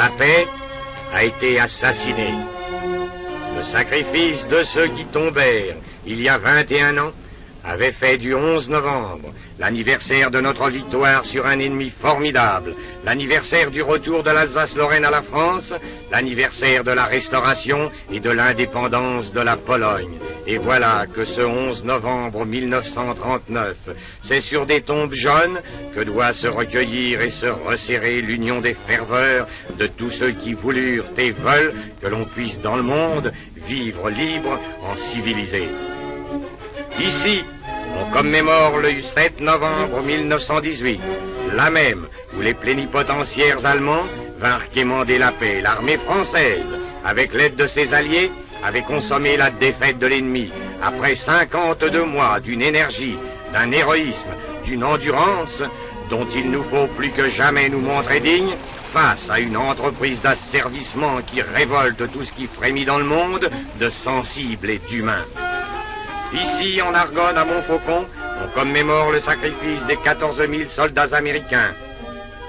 La paix a été assassinée. Le sacrifice de ceux qui tombèrent il y a 21 ans avait fait du 11 novembre l'anniversaire de notre victoire sur un ennemi formidable, l'anniversaire du retour de l'Alsace-Lorraine à la France, l'anniversaire de la restauration et de l'indépendance de la Pologne. Et voilà que ce 11 novembre 1939, c'est sur des tombes jaunes que doit se recueillir et se resserrer l'union des ferveurs de tous ceux qui voulurent et veulent que l'on puisse dans le monde vivre libre en civilisé. Ici, on commémore le 7 novembre 1918, la même où les plénipotentiaires allemands vinrent quémander la paix. L'armée française, avec l'aide de ses alliés, avait consommé la défaite de l'ennemi. Après 52 mois d'une énergie, d'un héroïsme, d'une endurance dont il nous faut plus que jamais nous montrer dignes, face à une entreprise d'asservissement qui révolte tout ce qui frémit dans le monde, de sensible et d'humain. Ici, en Argonne, à Montfaucon, on commémore le sacrifice des 14 000 soldats américains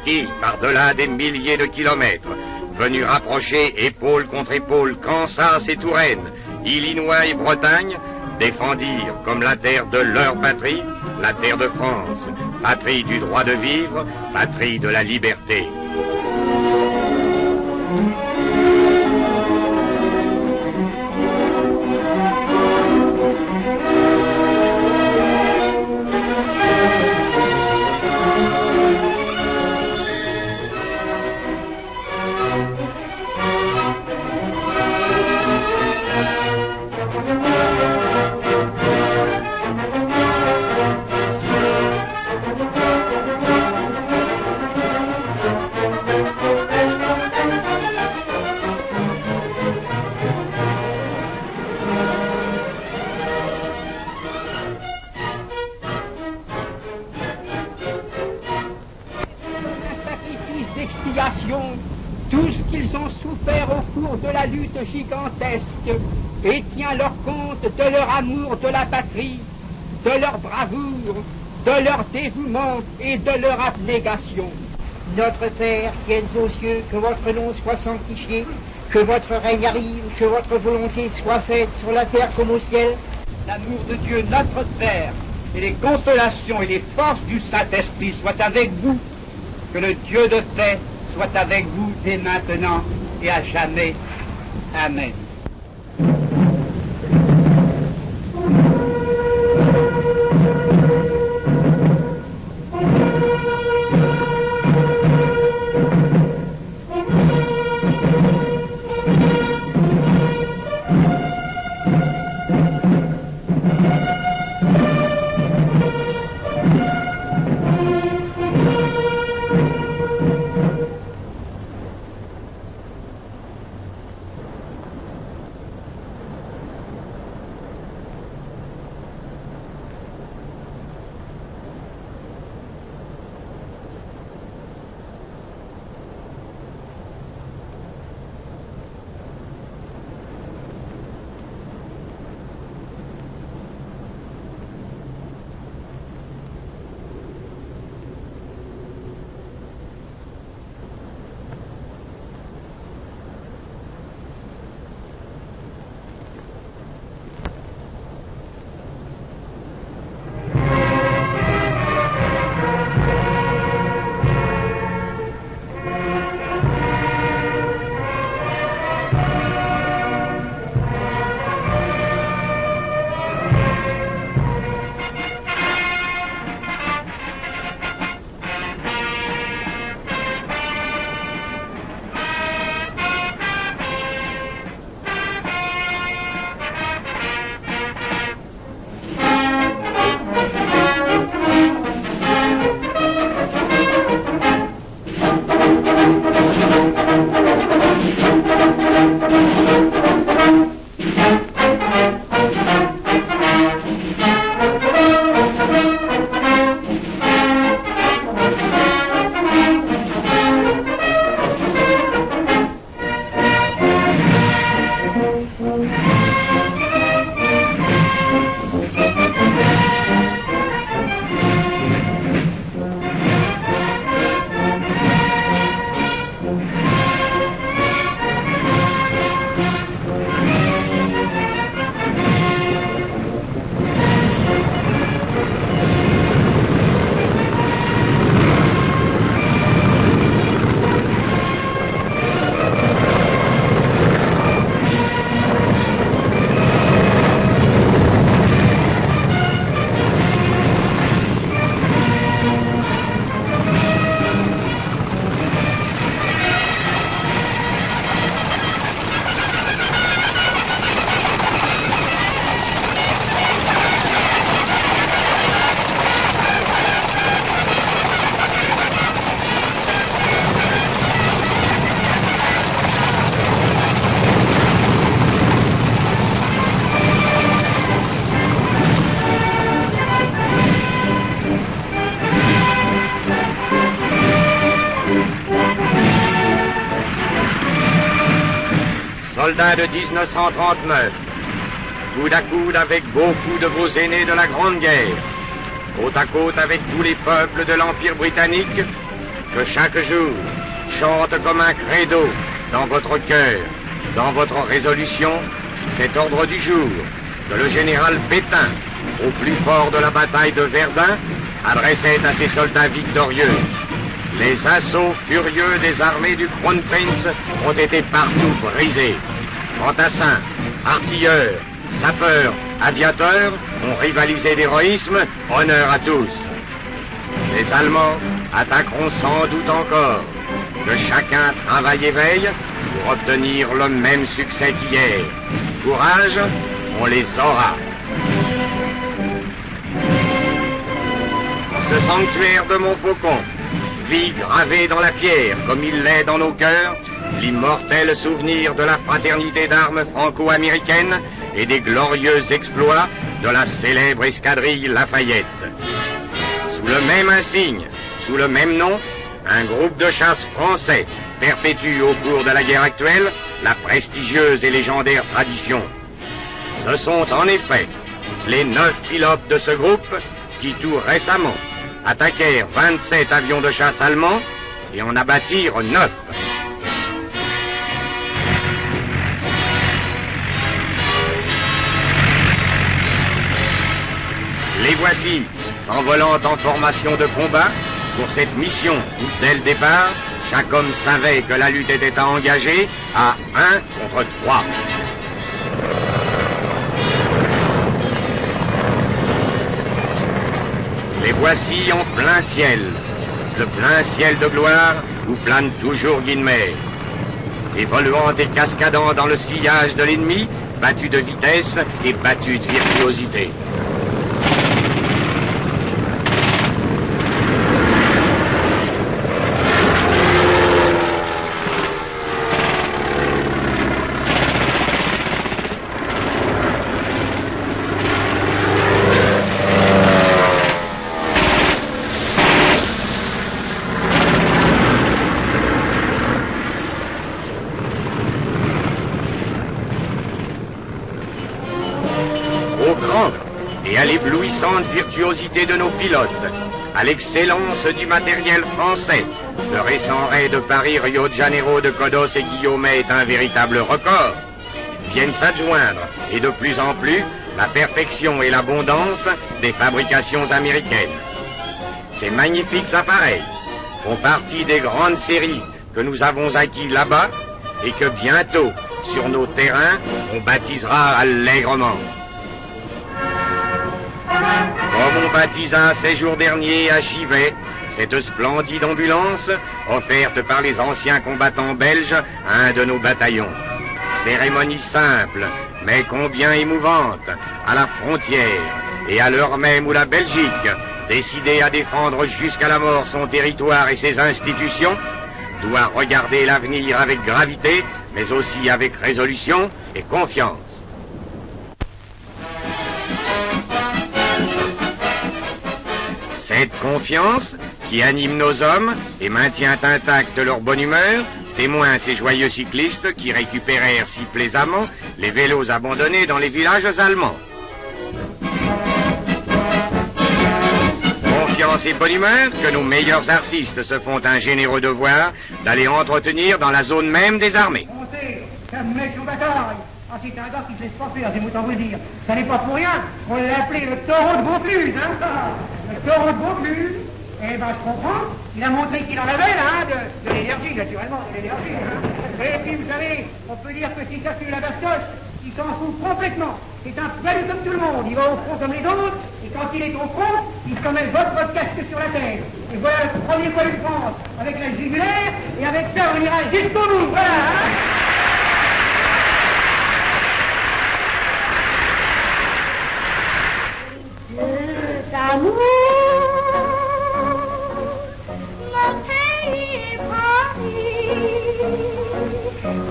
qui, par-delà des milliers de kilomètres, venus rapprocher épaule contre épaule Kansas et Touraine, Illinois et Bretagne, défendirent comme la terre de leur patrie, la terre de France, patrie du droit de vivre, patrie de la liberté. Tout ce qu'ils ont souffert au cours de la lutte gigantesque et tient leur compte de leur amour de la patrie, de leur bravoure, de leur dévouement et de leur abnégation. Notre Père qui êtes aux cieux, que votre nom soit sanctifié, que votre règne arrive, que votre volonté soit faite sur la terre comme au ciel. L'amour de Dieu notre Père et les consolations et les forces du Saint-Esprit soient avec vous. Que le Dieu de paix soit avec vous dès maintenant et à jamais. Amen. soldats de 1939, coude à coude avec beaucoup de vos aînés de la Grande Guerre, côte à côte avec tous les peuples de l'Empire britannique, que chaque jour chante comme un credo dans votre cœur, dans votre résolution, cet ordre du jour que le général Pétain, au plus fort de la bataille de Verdun, adressait à ses soldats victorieux. Les assauts furieux des armées du Kronprinz ont été partout brisés. Fantassins, artilleurs, sapeurs, aviateurs ont rivalisé d'héroïsme, honneur à tous. Les Allemands attaqueront sans doute encore. Que chacun travaille et veille pour obtenir le même succès qu'hier. Courage, on les aura. Ce sanctuaire de Montfaucon vit gravé dans la pierre, comme il l'est dans nos cœurs, l'immortel souvenir de la fraternité d'armes franco-américaine et des glorieux exploits de la célèbre escadrille Lafayette. Sous le même insigne, sous le même nom, un groupe de chasse français perpétue au cours de la guerre actuelle la prestigieuse et légendaire tradition. Ce sont en effet les 9 pilotes de ce groupe qui tout récemment attaquèrent 27 avions de chasse allemands et en abattirent 9. Les voici, s'envolant en formation de combat pour cette mission où, dès le départ, chaque homme savait que la lutte était à engager à 1 contre 3. Les voici en plein ciel, le plein ciel de gloire où plane toujours Guinemer. Évoluant et cascadant dans le sillage de l'ennemi, battu de vitesse et battu de virtuosité. Au grand et à l'éblouissante virtuosité de nos pilotes, à l'excellence du matériel français, le récent raid de Paris-Rio de Janeiro de Kodos et Guillaumet est un véritable record, viennent s'adjoindre, et de plus en plus, la perfection et l'abondance des fabrications américaines. Ces magnifiques appareils font partie des grandes séries que nous avons acquis là-bas et que bientôt, sur nos terrains, on baptisera allègrement. Comme on baptisa ces jours derniers à Givet, cette splendide ambulance offerte par les anciens combattants belges à un de nos bataillons. Cérémonie simple, mais combien émouvante, à la frontière, et à l'heure même où la Belgique, décidée à défendre jusqu'à la mort son territoire et ses institutions, doit regarder l'avenir avec gravité, mais aussi avec résolution et confiance. Cette confiance qui anime nos hommes et maintient intacte leur bonne humeur, témoin ces joyeux cyclistes qui récupérèrent si plaisamment les vélos abandonnés dans les villages allemands. Confiance et bonne humeur que nos meilleurs artistes se font un généreux devoir d'aller entretenir dans la zone même des armées. Ah, c'est un gars qui se laisse pas faire, j'ai autant vous le dire. Ça n'est pas pour rien qu'on l'a appelé le taureau de Vaucluse, hein, ça. Le taureau de Vaucluse, eh ben, je comprends. Il a montré qu'il en avait, là, de l'énergie, naturellement, de l'énergie, hein. Et puis, vous savez, on peut dire que si ça fait la bastoche, il s'en fout complètement. C'est un valide comme tout le monde. Il va au front comme les autres, et quand il est au front, il se met votre casque sur la tête. Et voilà le premier point de France, avec la jugulaire, et avec ça, on ira jusqu'au bout, voilà, hein. D'amour, mon pays Paris,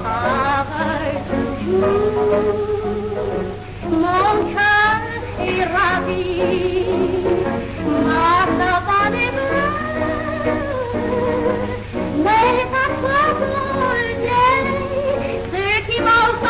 travaille toujours, mon cœur est ravi, marche dans les bras, mais parfois pour le ce qui m'en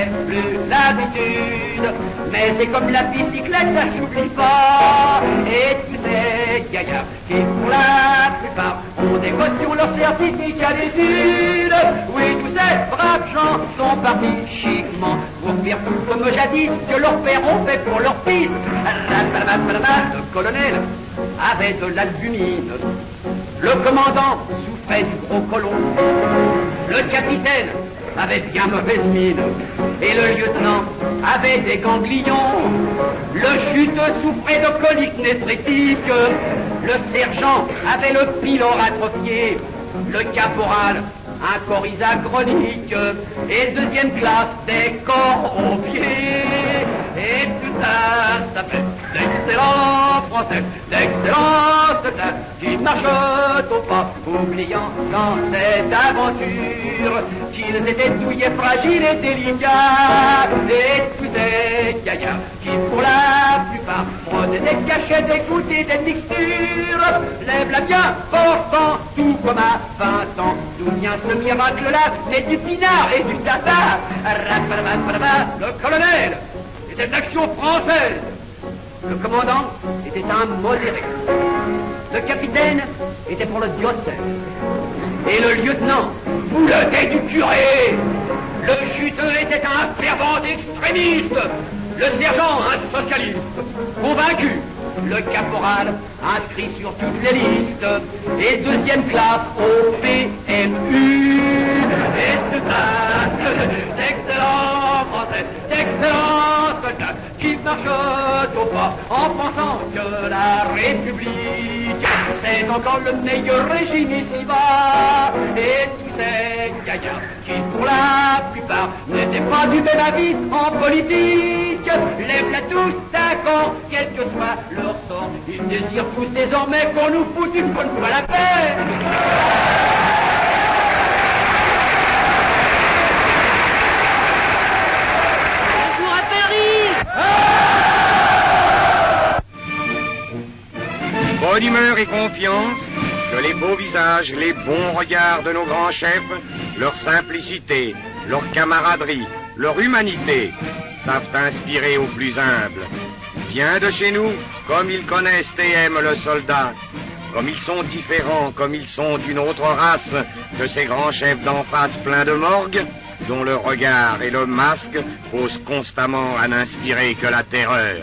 n'avait plus l'habitude. Mais c'est comme la bicyclette, ça s'oublie pas. Et tous ces gaillards qui pour la plupart ont des voitures, leur certificat d'études. Oui, tous ces braves gens sont partis chiquement pour faire tout comme jadis que leurs pères ont fait pour leur fils. Le colonel avait de l'albumine. Le commandant souffrait du gros colon. Le capitaine avait bien mauvaise mine. Et le lieutenant avait des ganglions. Le chuteux souffrait de coliques néphrétiques. Le sergent avait le pylore atrophié. Le caporal, un corps chronique. Et deuxième classe, des corps aux pieds. Et tout ça, ça fait d'excellents Français, d'excellents soldats qui marchent au pas, oubliant dans cette aventure qu'ils étaient douillets, fragiles et délicats. Et tous ces gaillards qui, pour la plupart, prenaient des cachets, des goûters, des mixtures, lèvent la bien portant, tout comme à 20 ans. D'où vient ce miracle-là, né du pinard et du tatar. Le colonel était d'action française. Le commandant était un modéré. Le capitaine était pour le diocèse. Et le lieutenant boulotait du curé. Le chuteux était un fervent extrémiste. Le sergent, un socialiste convaincu. Le caporal inscrit sur toutes les listes. Et deuxième classe au PMU. Et tout ça, d'excellents Français, d'excellents soldats qui marchent au pas en pensant que la République c'est encore le meilleur régime ici-bas. Et tous ces gaillards qui pour la plupart n'étaient pas du même avis en politique, lèvent-la tous d'accord, quel que soit leur sort. Ils désirent tous désormais qu'on nous foute une bonne fois la paix. Bonne humeur et confiance, que les beaux visages, les bons regards de nos grands chefs, leur simplicité, leur camaraderie, leur humanité, savent inspirer aux plus humbles. Bien de chez nous, comme ils connaissent et aiment le soldat, comme ils sont différents, comme ils sont d'une autre race que ces grands chefs d'en face pleins de morgue, dont le regard et le masque posent constamment à n'inspirer que la terreur.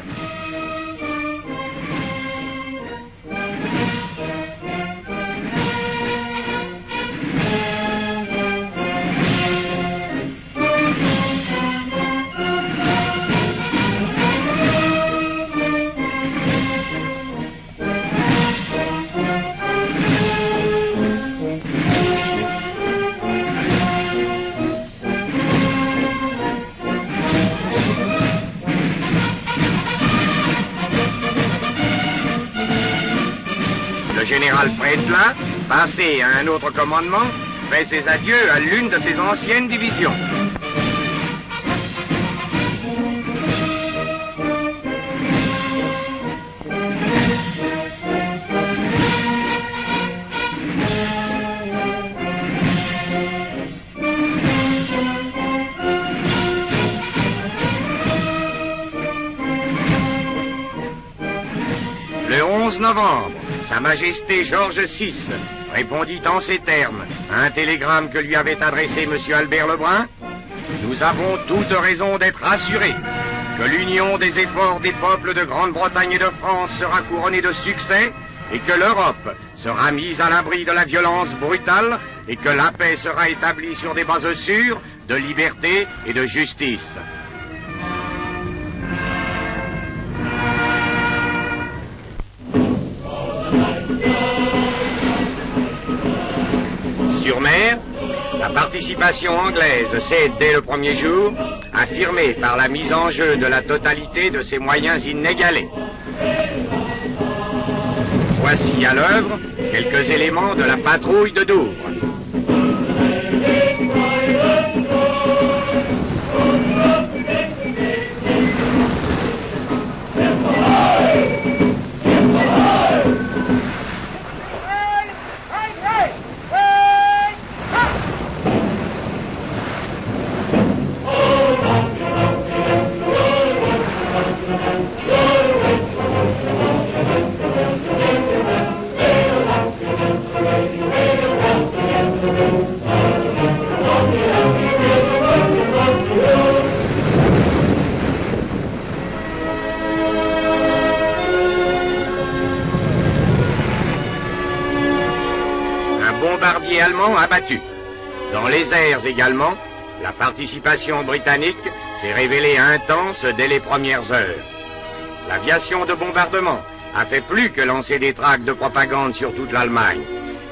Le général Fredla, passé à un autre commandement, fait ses adieux à l'une de ses anciennes divisions. Le 11 novembre, Sa Majesté Georges VI répondit en ces termes à un télégramme que lui avait adressé M. Albert Lebrun. Nous avons toute raison d'être assurés que l'union des efforts des peuples de Grande-Bretagne et de France sera couronnée de succès et que l'Europe sera mise à l'abri de la violence brutale et que la paix sera établie sur des bases sûres de liberté et de justice. Sur mer, la participation anglaise s'est, dès le premier jour, affirmée par la mise en jeu de la totalité de ses moyens inégalés. Voici à l'œuvre quelques éléments de la patrouille de Douvres. Allemands abattus. Dans les airs également, la participation britannique s'est révélée intense dès les premières heures. L'aviation de bombardement a fait plus que lancer des tracts de propagande sur toute l'Allemagne.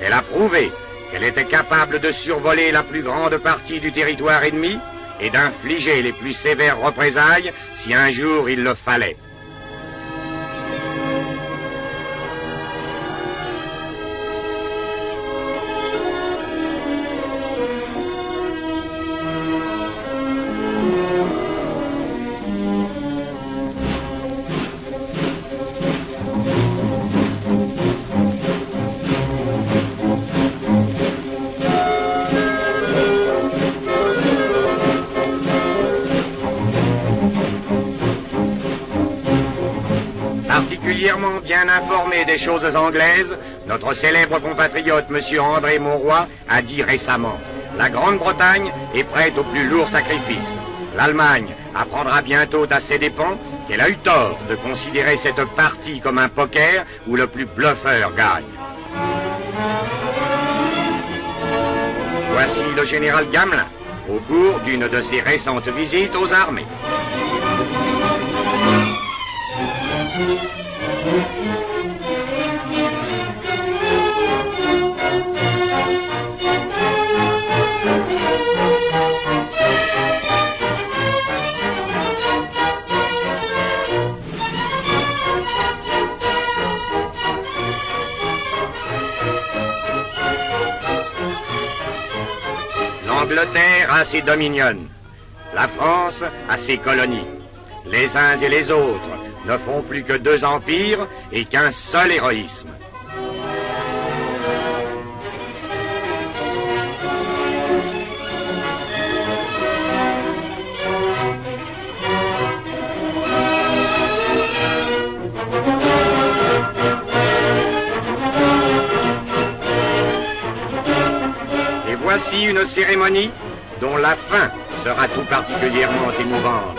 Elle a prouvé qu'elle était capable de survoler la plus grande partie du territoire ennemi et d'infliger les plus sévères représailles si un jour il le fallait. Particulièrement bien informé des choses anglaises, notre célèbre compatriote M. André Monroy a dit récemment « La Grande-Bretagne est prête au plus lourd sacrifice. L'Allemagne apprendra bientôt à ses dépens qu'elle a eu tort de considérer cette partie comme un poker où le plus bluffeur gagne. » Voici le général Gamelin au cours d'une de ses récentes visites aux armées. L'Angleterre a ses dominions, la France a ses colonies. Les uns et les autres ne font plus que deux empires et qu'un seul héroïsme. Et voici une cérémonie dont la fin sera tout particulièrement émouvante.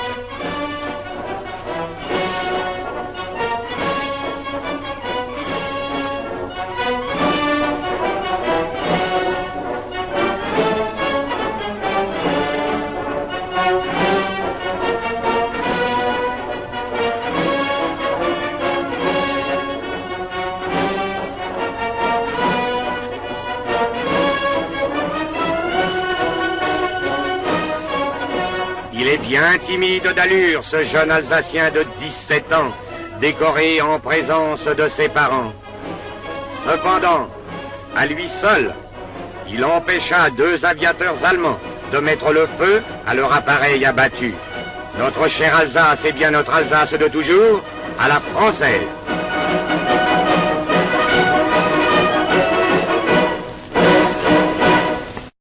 Il est bien timide d'allure, ce jeune Alsacien de 17 ans, décoré en présence de ses parents. Cependant, à lui seul, il empêcha deux aviateurs allemands de mettre le feu à leur appareil abattu. Notre chère Alsace est bien notre Alsace de toujours, à la française.